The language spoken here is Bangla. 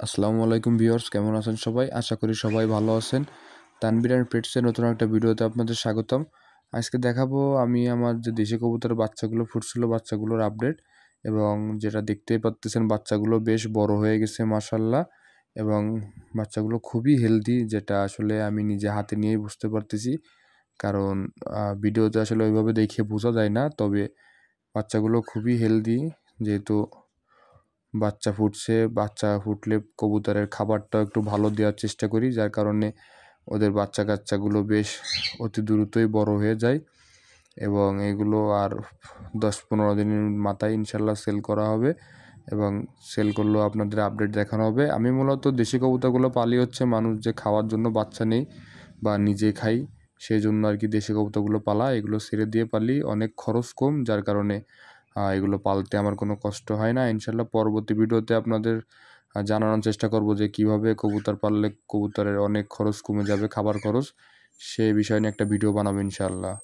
আসসালামু আলাইকুম ভিউয়ার্স, কেমন আছেন সবাই? আশা করি সবাই ভালো আছেন। তানভীর অ্যান্ড পেটসের নতুন একটা ভিডিওতে আপনাদের স্বাগতম। আজকে দেখাবো আমি আমার যে দেশি কবুতরের বাচ্চাগুলো ফুটছিল, বাচ্চাগুলোর আপডেট। এবং যেটা দেখতেই পারতেছেন, বাচ্চাগুলো বেশ বড় হয়ে গেছে মাশাআল্লাহ। এবং বাচ্চাগুলো খুবই হেলদি, যেটা আসলে আমি নিজে হাতে নিয়েই বুঝতে পারতেছি। কারণ ভিডিওতে আসলে ওইভাবে দেখে বোঝা যায় না, তবে বাচ্চাগুলো খুবই হেলদি। যেহেতু বাচ্চা ফুটছে, বাচ্চা ফুটলে কবুতরের খাবারটাও একটু ভালো দেওয়ার চেষ্টা করি, যার কারণে ওদের বাচ্চা-কাচ্চাগুলো বেশ অতি দ্রুতই বড় হয়ে যায়। এবং এগুলো আর 10-15 দিনের মাথায় ইনশাল্লাহ সেল করা হবে। এবং সেল করলেও আপনাদের আপডেট দেখানো হবে। আমি মূলত দেশি কবুতরগুলো পালি হচ্ছে মানুষ যে খাওয়ার জন্য বাচ্চা নেই বা নিজে খাই, সেই জন্য আর কি দেশি কবুতরগুলো পালা। এগুলো ছেড়ে দিয়ে পালি, অনেক খরচ কম, যার কারণে এগুলো পালতে আমার কোনো কষ্ট হয় না। ইনশাল্লাহ পরবর্তী ভিডিওতে আপনাদের জানানোর চেষ্টা করব যে কিভাবে কবুতর পাললে কবুতরের অনেক খরচ কমে যাবে, খাবার খরচ। সেই বিষয় নিয়ে একটা ভিডিও বানাবো ইনশাল্লাহ।